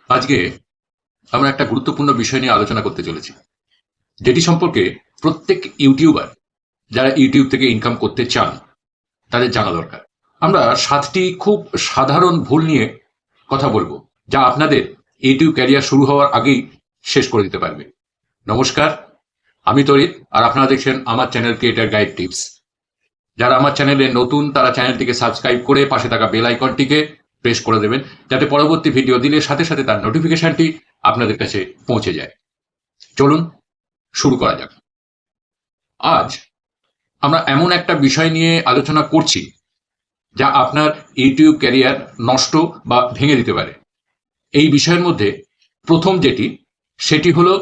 আজকে আমরা একটা গুরুত্বপূর্ণ বিষয় নিয়ে আলোচনা করতে চলেছি, যেটি সম্পর্কে প্রত্যেক ইউটিউবার যারা ইউটিউব থেকে ইনকাম করতে চান তাদের জানা দরকার। আমরা 7টি খুব সাধারণ ভুল নিয়ে কথা বলবো, যা আপনাদের ইউটিউব ক্যারিয়ার শুরু হওয়ার আগেই শেষ করে দিতে পারবে। নমস্কার, আমি তরিত, আর আপনারা দেখছেন আমার চ্যানেল ক্রিয়েটার গাইড টিপস। যারা আমার চ্যানেলে নতুন তারা চ্যানেলটিকে সাবস্ক্রাইব করে পাশে থাকা বেল আইকনটিকে প্রেস করে দেবেন, যাতে পরবর্তী ভিডিও দিলে সাথে সাথে তার নোটিফিকেশনটি আপনাদের কাছে পৌঁছে যায়। চলুন শুরু করা যাক। আজ আমরা এমন একটা বিষয় নিয়ে আলোচনা করছি যা আপনার ইউটিউব ক্যারিয়ার নষ্ট বা ভেঙে দিতে পারে। এই বিষয়ের মধ্যে প্রথম সেটি হলো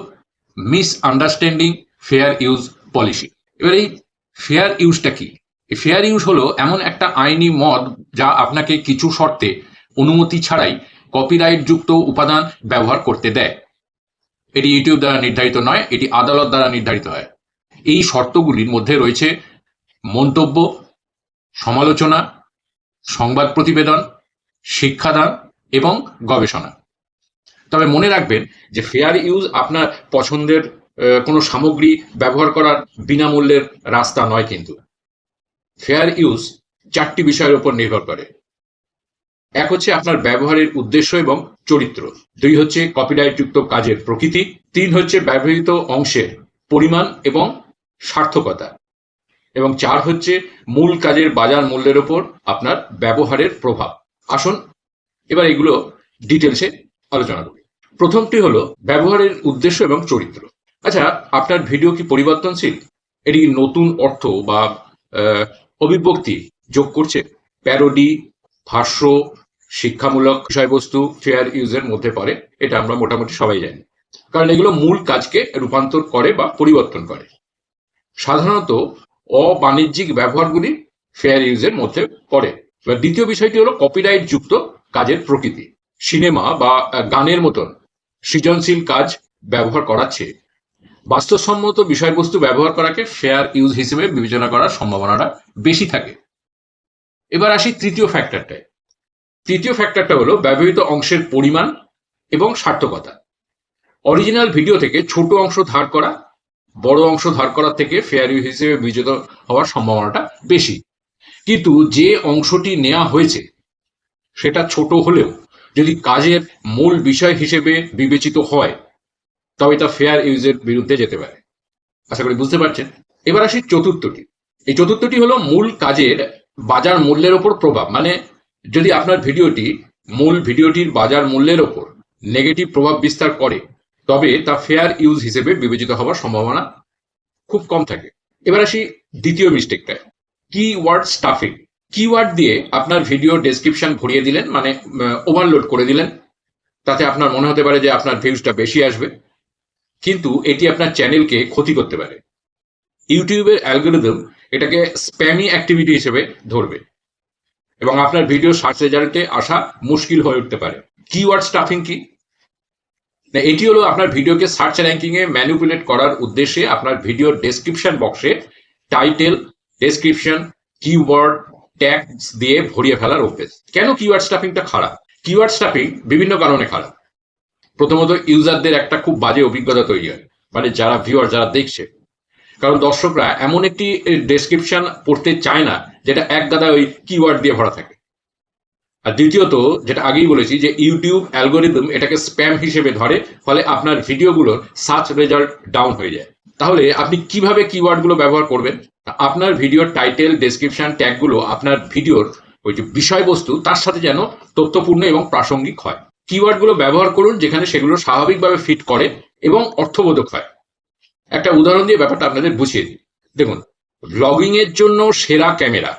মিসআন্ডারস্ট্যান্ডিং ফেয়ার ইউজ পলিসি। এবার এই ফেয়ার ইউজটা কি? এই ফেয়ার ইউজ হলো এমন একটা আইনি মদ যা আপনাকে কিছু শর্তে অনুমতি ছাড়াই কপিরাইট যুক্ত উপাদান ব্যবহার করতে দেয়। এটি ইউটিউব দ্বারা নির্ধারিত নয়, এটি আদালত দ্বারা নির্ধারিত হয়। এই শর্তগুলির মধ্যে রয়েছে মন্তব্য, সমালোচনা, সংবাদ প্রতিবেদন, শিক্ষাদান এবং গবেষণা। তবে মনে রাখবেন যে ফেয়ার ইউজ আপনার পছন্দের কোনো সামগ্রী ব্যবহার করার বিনামূল্যের রাস্তা নয়। কিন্তু ফেয়ার ইউজ 4টি বিষয়ের উপর নির্ভর করে। এক হচ্ছে আপনার ব্যবহারের উদ্দেশ্য এবং চরিত্র, 2 হচ্ছে কপিরাইটযুক্ত কাজের প্রকৃতি, 3 হচ্ছে ব্যবহৃত অংশের পরিমাণ এবং সার্থকতা, এবং 4 হচ্ছে মূল কাজের বাজার মূল্যের উপর আপনার ব্যবহারের প্রভাব। আসুন এবার এগুলো ডিটেলসে আলোচনা করি। প্রথমটি হলো ব্যবহারের উদ্দেশ্য এবং চরিত্র। আচ্ছা, আপনার ভিডিও কি পরিবর্তনশীল? এটি নতুন অর্থ বা অভিব্যক্তি যোগ করছে? প্যারোডি, ভাষ্য, শিক্ষামূলক বিষয়বস্তু ফেয়ার ইউজের মধ্যে পড়ে, এটা আমরা মোটামুটি সবাই জানি, কারণ এগুলো মূল কাজকে রূপান্তর করে বা পরিবর্তন করে। সাধারণত অবাণিজ্যিক ব্যবহারগুলি ফেয়ার ইউজের মধ্যে পড়ে। এবার দ্বিতীয় বিষয়টি হলো কপিরাইট যুক্ত কাজের প্রকৃতি। সিনেমা বা গানের মতন সৃজনশীল কাজ ব্যবহার করাচ্ছে বাস্তবসম্মত বিষয়বস্তু ব্যবহার করাকে ফেয়ার ইউজ হিসেবে বিবেচনা করার সম্ভাবনাটা বেশি থাকে। এবার আসি তৃতীয় ফ্যাক্টরটায়। তৃতীয় ফ্যাক্টরটা হলো ব্যবহৃত অংশের পরিমাণ এবং সার্থকতা। অরিজিনাল ভিডিও থেকে ছোট অংশ ধার করা বড় অংশ ধার করার থেকে ফেয়ার ইউজ হিসেবে বিবেচিত হওয়ার সম্ভাবনাটা বেশি। কিন্তু যে অংশটি নেওয়া হয়েছে সেটা ছোট হলেও যদি কাজের মূল বিষয় হিসেবে বিবেচিত হয় তবে তা ফেয়ার ইউজের বিরুদ্ধে যেতে পারে। আশা করি বুঝতে পারছেন। এবার আসি চতুর্থটি। এই চতুর্থটি হলো মূল কাজের বাজার মূল্যের ওপর প্রভাব। মানে যদি আপনার ভিডিওটি মূল ভিডিওটির বাজার মূল্যের ওপর নেগেটিভ প্রভাব বিস্তার করে তবে তা ফেয়ার ইউজ হিসেবে বিবেচিত হওয়ার সম্ভাবনা খুব কম থাকে। এবার আসি দ্বিতীয় মিস্টেকটায়, কিওয়ার্ড স্টাফিং। কিওয়ার্ড দিয়ে আপনার ভিডিও ডেসক্রিপশন ভরিয়ে দিলেন, মানে ওভারলোড করে দিলেন। তাতে আপনার মনে হতে পারে যে আপনার ভিউজটা বেশি আসবে, কিন্তু এটি আপনার চ্যানেলকে ক্ষতি করতে পারে। ইউটিউবের অ্যালগরিদম এটাকে স্প্যামি অ্যাক্টিভিটি হিসেবে ধরবে এবং আপনার ভিডিও সার্চ রেজাল্টে আসা মুশকিল হয়ে উঠতে পারে। কিওয়ার্ড স্টাফিং কি? এটি হলো আপনার ভিডিওকে সার্চ র্যাঙ্কিং এ ম্যানিপুলেট করার উদ্দেশ্যে আপনার ভিডিওর ডেসক্রিপশন বক্সে টাইটেল, ডেসক্রিপশন, কিওয়ার্ড ট্যাগস দিয়ে ভরিয়ে ফেলার অভ্যেস। কেন কিওয়ার্ড স্টাফিংটা খারাপ? কিওয়ার্ড স্টাফিং বিভিন্ন কারণে খারাপ। প্রথমত, ইউজারদের একটা খুব বাজে অভিজ্ঞতা তৈরি হয়, মানে যারা ভিউয়ার, যারা দেখছে। কারণ দর্শকরা এমন একটি ডেসক্রিপশন পড়তে চায় না যেটা এক গাদা ওই কিওয়ার্ড দিয়ে ভরা থাকে। আর দ্বিতীয়ত, যেটা আগেই বলেছি, যে ইউটিউব অ্যালগরিদম এটাকে স্প্যাম হিসেবে ধরে, ফলে আপনার ভিডিওগুলোর সার্চ রেজাল্ট ডাউন হয়ে যায়। তাহলে আপনি কিভাবে কিওয়ার্ডগুলো ব্যবহার করবেন? আপনার ভিডিওর টাইটেল, ডেসক্রিপশন, ট্যাগগুলো আপনার ভিডিওর ওই যে বিষয়বস্তু তার সাথে যেন তথ্যপূর্ণ এবং প্রাসঙ্গিক হয়। কিওয়ার্ডগুলো ব্যবহার করুন যেখানে সেগুলো স্বাভাবিকভাবে ফিট করে এবং অর্থবোধক হয়। একটা উদাহরণ দিয়ে ব্যাপারটা আপনাদের বুঝিয়ে দিই। দেখুন, ব্লগিং এর জন্য সেরা ক্যামেরা,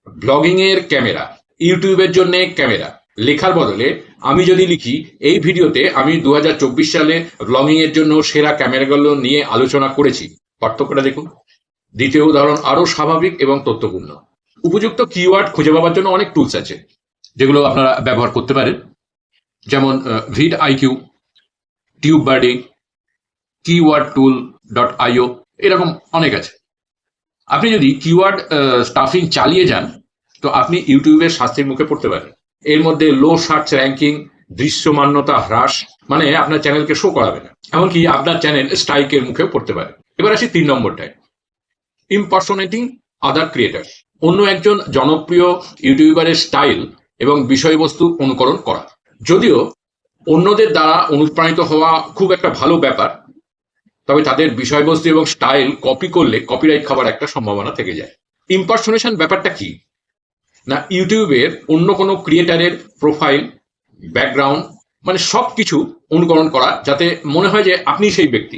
ব্লগিং এর ক্যামেরা, ইউটিউবের জন্য ক্যামেরা লেখার বদলে আমি যদি লিখি এই ভিডিওতে আমি 2024 সালে ব্লগিং এর জন্য সেরা ক্যামেরাগুলো নিয়ে আলোচনা করেছি, পার্থক্যটা দেখুন। দ্বিতীয় উদাহরণ আরো স্বাভাবিক এবং তথ্যপূর্ণ। উপযুক্ত কিওয়ার্ড খুঁজে পাওয়ার জন্য অনেক টুলস আছে যেগুলো আপনারা ব্যবহার করতে পারেন, যেমন ভিড আইকিউ, টিউববার্ডি, keywordtool.io, এরকম অনেক আছে। আপনি যদি কিওয়ার্ড স্টাফিং চালিয়ে যান তো আপনি ইউটিউবের শাস্তির মুখে পড়তে পারেন। এর মধ্যে লো সার্চ র্যাঙ্কিং, দৃশ্যমান্যতা হ্রাস, মানে আপনার চ্যানেলকে শো করাবে না, এমনকি আপনার চ্যানেল স্ট্রাইকের মুখেও পড়তে পারে। এবার আসি 3 নম্বরটায়, ইম্পারসোনেটিং আদার ক্রিয়েটার, অন্য একজন জনপ্রিয় ইউটিউবারের স্টাইল এবং বিষয়বস্তু অনুকরণ করা। যদিও অন্যদের দ্বারা অনুপ্রাণিত হওয়া খুব একটা ভালো ব্যাপার, তবে তাদের বিষয়বস্তু এবং স্টাইল কপি করলে কপিরাইট খাবার একটা সম্ভাবনা থেকে যায়। ইম্পারসোনেশন ব্যাপারটা কি না, ইউটিউবের অন্য কোনো ক্রিয়েটারের প্রোফাইল, ব্যাকগ্রাউন্ড, মানে সবকিছু অনুকরণ করা যাতে মনে হয় যে আপনি সেই ব্যক্তি।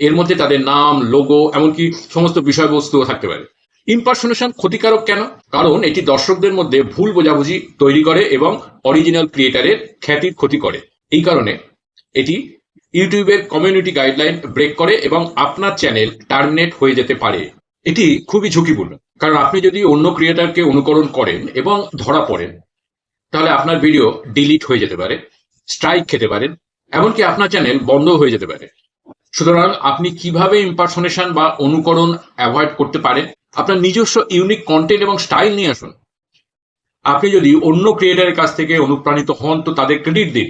এর মধ্যে তাদের নাম, লোগো, এমনকি সমস্ত বিষয়বস্তুও থাকতে পারে। ইম্পারসোনেশন ক্ষতিকারক কেন? কারণ এটি দর্শকদের মধ্যে ভুল বোঝাবুঝি তৈরি করে এবং অরিজিনাল ক্রিয়েটারের খ্যাতির ক্ষতি করে। এই কারণে এটি ইউটিউবের কমিউনিটি গাইডলাইন ব্রেক করে এবং আপনার চ্যানেল টার্মিনেট হয়ে যেতে পারে। এটি খুবই ঝুঁকিপূর্ণ, কারণ আপনি যদি অন্য ক্রিয়েটারকে অনুকরণ করেন এবং ধরা পড়েন, তাহলে আপনার ভিডিও ডিলিট হয়ে যেতে পারে, স্ট্রাইক খেতে পারেন, এমনকি আপনার চ্যানেল বন্ধ হয়ে যেতে পারে। সুতরাং আপনি কিভাবে ইম্পারসোনেশন বা অনুকরণ অ্যাভয়েড করতে পারেন? আপনার নিজস্ব ইউনিক কন্টেন্ট এবং স্টাইল নিয়ে আসুন। আপনি যদি অন্য ক্রিয়েটারের কাছ থেকে অনুপ্রাণিত হন, তো তাদের ক্রেডিট দিন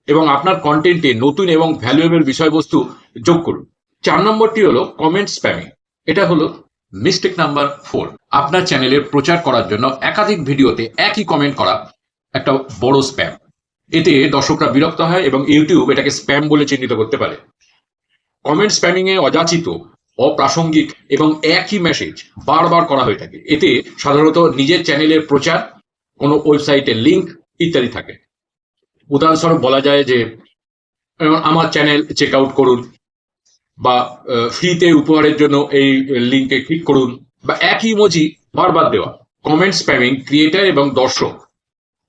এবং আপনার কন্টেন্টে নতুন এবং ভ্যালুয়েবল বিষয়বস্তু যোগ করুন। 4 নম্বরটি হলো কমেন্ট স্প্যামিং। এটা হলো মিস্টেক নাম্বার 4। আপনার চ্যানেলের প্রচার করার জন্য একাধিক ভিডিওতে একই কমেন্ট করা একটা বড় স্প্যাম। এতে দর্শকরা বিরক্ত হয় এবং ইউটিউব এটাকে স্প্যাম বলে চিহ্নিত করতে পারে। কমেন্ট স্প্যামিং এ অযাচিত, অপ্রাসঙ্গিক এবং একই মেসেজ বারবার করা হয়ে থাকে। এতে সাধারণত নিজের চ্যানেলের প্রচার, কোনো ওয়েবসাইটের লিঙ্ক ইত্যাদি থাকে। উদাহরণস্বরূপ বলা যায় যে আমার চ্যানেল চেক আউট করুন, বা ফ্রিতে উপহারের জন্য এই লিঙ্কে ক্লিক করুন, বা একই ইমোজি বারবার দেওয়া। কমেন্ট স্প্যামিং ক্রিয়েটার এবং দর্শক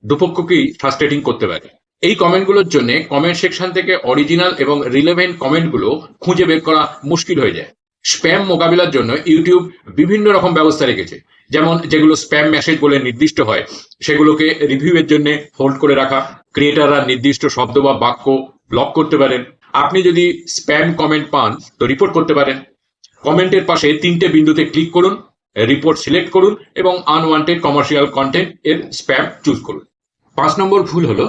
দুপক্ষকেই ফ্রাস্ট্রেটিং করতে পারে। এই কমেন্টগুলোর জন্য কমেন্ট সেকশন থেকে অরিজিনাল এবং রিলেভেন্ট কমেন্টগুলো খুঁজে বের করা মুশকিল হয়ে যায়। স্প্যাম মোকাবিলার জন্য ইউটিউব বিভিন্ন রকম ব্যবস্থা রেখেছে, যেমন যেগুলো স্প্যাম মেসেজ বলে নির্দিষ্ট হয় সেগুলোকে রিভিউয়ের জন্য হোল্ড করে রাখা। ক্রিয়েটাররা নির্দিষ্ট শব্দ বা বাক্য ব্লক করতে পারেন। আপনি যদি স্প্যাম কমেন্ট পান তো রিপোর্ট করতে পারেন। কমেন্টের পাশে 3টে বিন্দুতে ক্লিক করুন, রিপোর্ট সিলেক্ট করুন এবং আনওয়ান্টেড কমার্শিয়াল কন্টেন্ট এর স্প্যাম চুজ করুন। 5 নম্বর ভুল হলো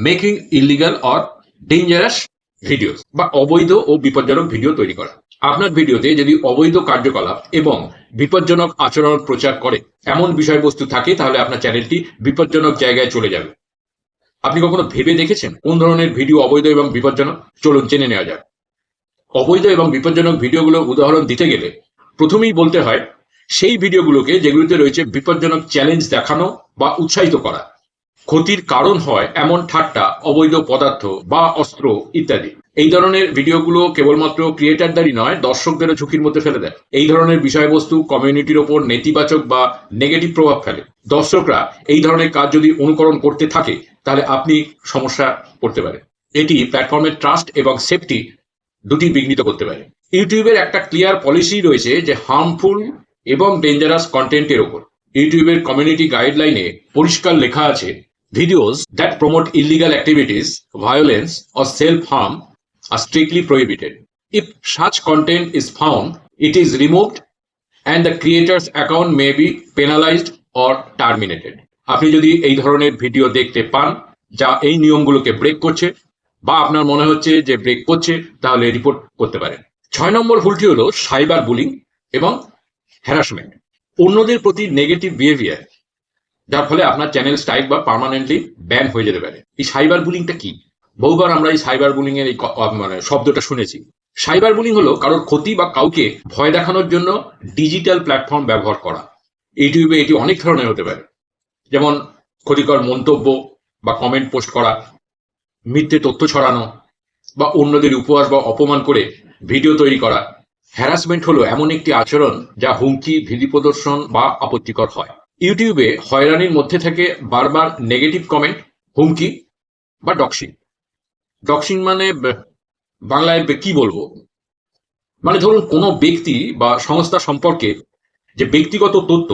making illegal or dangerous videos, বা অবৈধ ও বিপজ্জনক ভিডিও তৈরি করা। আপনার ভিডিওতে যদি অবৈধ কার্যকলাপ এবং বিপজ্জনক আচরণ প্রচার করে এমন বিষয়বস্তু থাকে, তাহলে আপনার চ্যানেলটি বিপজ্জনক জায়গায় চলে যাবে। আপনি কখনো ভেবে দেখেছেন কোন ধরনের ভিডিও অবৈধ এবং বিপজ্জনক? চলুন জেনে নেওয়া যাক। অবৈধ এবং বিপজ্জনক ভিডিওগুলো উদাহরণ দিতে গেলে প্রথমেই বলতে হয় সেই ভিডিওগুলোকে যেগুলোতে রয়েছে বিপজ্জনক চ্যালেঞ্জ দেখানো বা উৎসাহিত করা, ক্ষতির কারণ হয় এমন ঠাট্টা, অবৈধ পদার্থ বা অস্ত্র ইত্যাদি। এই ধরনের ভিডিওগুলো কেবলমাত্র ক্রিয়েটারদেরই নয়, দর্শকদেরও ঝুঁকির মধ্যে ফেলে দেয়। এই ধরনের বিষয়বস্তু কমিউনিটির ওপর নেতিবাচক বা নেগেটিভ প্রভাব ফেলে। দর্শকরা এই ধরনের কাজ যদি অনুকরণ করতে থাকে, তাহলে আপনি সমস্যা পড়তে পারেন। এটি প্ল্যাটফর্মের ট্রাস্ট এবং সেফটি দুটি বিঘ্নিত করতে পারে। ইউটিউবের একটা ক্লিয়ার পলিসি রয়েছে যে হার্মফুল এবং ডেঞ্জারাস কন্টেন্টের ওপর। ইউটিউবের কমিউনিটি গাইডলাইনে পরিষ্কার লেখা আছে, videos that promote illegal activities, violence, or self-harm are strictly prohibited. If such content is found, it is removed and the creator's account may be penalized or terminated. আপনি যদি এই ধরনের ভিডিও দেখতে পান যা এই নিয়মগুলোকে ব্রেক করছে, বা আপনার মনে হচ্ছে যে ব্রেক করছে, তাহলে রিপোর্ট করতে পারেন। 6 নম্বর ভুলটি হলো সাইবার বুলিং এবং হ্যারাসমেন্ট, অন্যদের প্রতি নেগেটিভ বিহেভিয়ার, যার ফলে আপনার চ্যানেল স্ট্রাইক বা পার্মানেন্টলি ব্যান হয়ে যেতে পারে। এই সাইবার বুলিংটা কি? বহুবার আমরা এই সাইবার বুলিং এর এই শব্দটা শুনেছি। সাইবার বুলিং হলো কারোর ক্ষতি বা কাউকে ভয় দেখানোর জন্য ডিজিটাল প্ল্যাটফর্ম ব্যবহার করা। ইউটিউবে এটি অনেক ধরনের হতে পারে, যেমন ক্ষতিকর মন্তব্য বা কমেন্ট পোস্ট করা, মিথ্যে তথ্য ছড়ানো, বা অন্যদের উপহাস বা অপমান করে ভিডিও তৈরি করা। হ্যারাসমেন্ট হলো এমন একটি আচরণ যা হুমকি, ভীতি প্রদর্শন বা আপত্তিকর হয়। ইউটিউবে হয়রানির মধ্যে থেকে বারবার নেগেটিভ কমেন্ট, হুমকি বা ডক্সিং। ডক্সিং মানে বাংলায় কি বলবো, মানে ধরুন কোনো ব্যক্তি বা সংস্থা সম্পর্কে যে ব্যক্তিগত তথ্য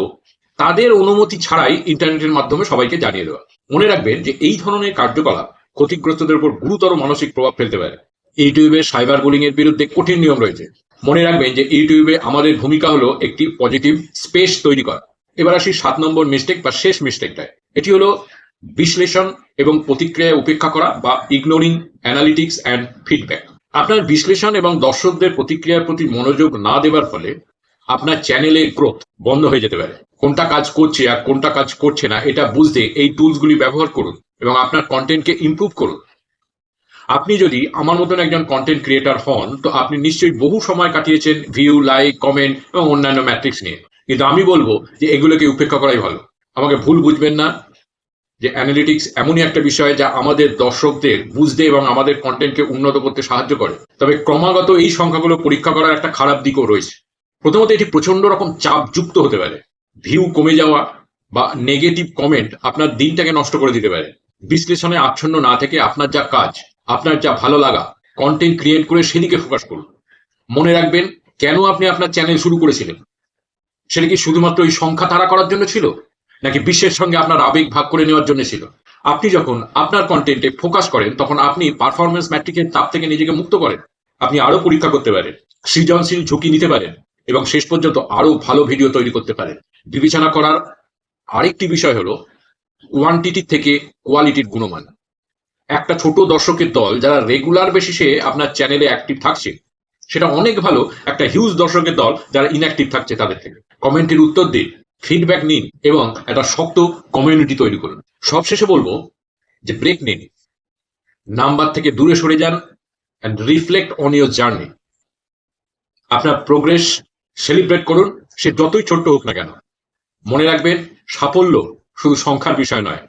তাদের অনুমতি ছাড়াই ইন্টারনেটের মাধ্যমে সবাইকে জানিয়ে দেওয়া। মনে রাখবেন যে এই ধরনের কার্যকলাপ ক্ষতিগ্রস্তদের উপর গুরুতর মানসিক প্রভাব ফেলতে পারে। ইউটিউবে সাইবার বুলিং এর বিরুদ্ধে কঠিন নিয়ম রয়েছে। মনে রাখবেন যে ইউটিউবে আমাদের ভূমিকা হলো একটি পজিটিভ স্পেস তৈরি করা। এবার আসি 7 নম্বর মিস্টেক বা শেষ মিস্টেকটায়। এটি হলো বিশ্লেষণ এবং প্রতিক্রিয়া উপেক্ষা করা বা ইগনোরিং অ্যানালিটিক্স অ্যান্ড ফিডব্যাক। আপনার বিশ্লেষণ এবং দর্শকদের প্রতিক্রিয়ার প্রতি মনোযোগ না দেওয়ার ফলে আপনার চ্যানেলের গ্রোথ বন্ধ হয়ে যেতে পারে। কোনটা কাজ করছে আর কোনটা কাজ করছে না এটা বুঝতে এই টুলসগুলি ব্যবহার করুন এবং আপনার কন্টেন্টকে ইমপ্রুভ করুন। আপনি যদি আমার মতন একজন কন্টেন্ট ক্রিয়েটার হন, তো আপনি নিশ্চয়ই বহু সময় কাটিয়েছেন ভিউ, লাইক, কমেন্ট এবং অন্যান্য ম্যাট্রিক্স নিয়ে। কিন্তু আমি বলবো যে এগুলোকে উপেক্ষা করাই ভালো। আমাকে ভুল বুঝবেন না, যে অ্যানালিটিক্স এমনই একটা বিষয় যা আমাদের দর্শকদের বুঝতে এবং আমাদের কন্টেন্টকে উন্নত করতে সাহায্য করে। তবে ক্রমাগত এই সংখ্যাগুলো পরীক্ষা করার একটা খারাপ দিকও রয়েছে। প্রথমত, এটি প্রচন্ড রকম চাপ যুক্ত হতে পারে। ভিউ কমে যাওয়া বা নেগেটিভ কমেন্ট আপনার দিনটাকে নষ্ট করে দিতে পারে। বিশ্লেষণে আচ্ছন্ন না থেকে আপনার যা কাজ, আপনার যা ভালো লাগা, কন্টেন্ট ক্রিয়েট করে সেদিকে ফোকাস করুন। মনে রাখবেন, কেন আপনি আপনার চ্যানেল শুরু করেছিলেন? সেটা কি শুধুমাত্র ওই সংখ্যা তাড়া করার জন্য ছিল, নাকি বিশ্বের সঙ্গে আপনার আবেগ ভাগ করে নেওয়ার জন্য ছিল? আপনি যখন আপনার কন্টেন্টে ফোকাস করেন, তখন আপনি পারফরমেন্স ম্যাট্রিকের চাপ থেকে নিজেকে মুক্ত করেন। আপনি আরো পরীক্ষা করতে পারেন, সৃজনশীল ঝুঁকি নিতে পারেন এবং শেষ পর্যন্ত আরো ভালো ভিডিও তৈরি করতে পারেন। বিবেচনা করার আরেকটি বিষয় হলো কোয়ান্টিটি থেকে কোয়ালিটির গুণমান। একটা ছোট দর্শকের দল যারা রেগুলার বেসিসে আপনার চ্যানেলে অ্যাক্টিভ থাকছে, সেটা অনেক ভালো একটা হিউজ দর্শকের দল যারা ইনঅ্যাক্টিভ থাকছে তাদের থেকে। কমেন্টের উত্তর দিন, ফিডব্যাক নিন এবং একটা শক্ত কমিউনিটি তৈরি করুন। সবশেষে বলবো যে ব্রেক নিন, নাম্বার থেকে দূরে সরে যান and reflect on your journey. আপনার প্রোগ্রেস সেলিব্রেট করুন, সে যতই ছোট্ট হোক না কেন। মনে রাখবেন, সাফল্য শুধু সংখ্যার বিষয় নয়।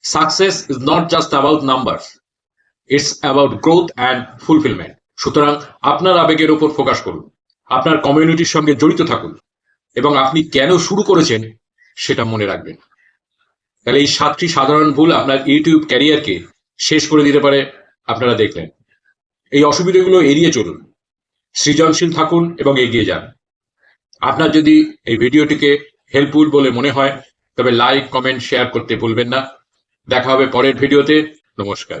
Success is not just about numbers, it's about growth and fulfilment. সুতরাং আপনার আবেগের উপর ফোকাস করুন, আপনার কমিউনিটির সঙ্গে জড়িত থাকুন এবং আপনি কেন শুরু করেছেন সেটা মনে রাখবেন। তাহলে এই 7টি সাধারণ ভুল আপনার ইউটিউব ক্যারিয়ারকে শেষ করে দিতে পারে। আপনারা দেখলেন, এই অসুবিধাগুলো এড়িয়ে চলুন, সৃজনশীল থাকুন এবং এগিয়ে যান। আপনার যদি এই ভিডিওটিকে হেল্পফুল বলে মনে হয়, তবে লাইক, কমেন্ট, শেয়ার করতে ভুলবেন না। দেখা হবে পরের ভিডিওতে। নমস্কার।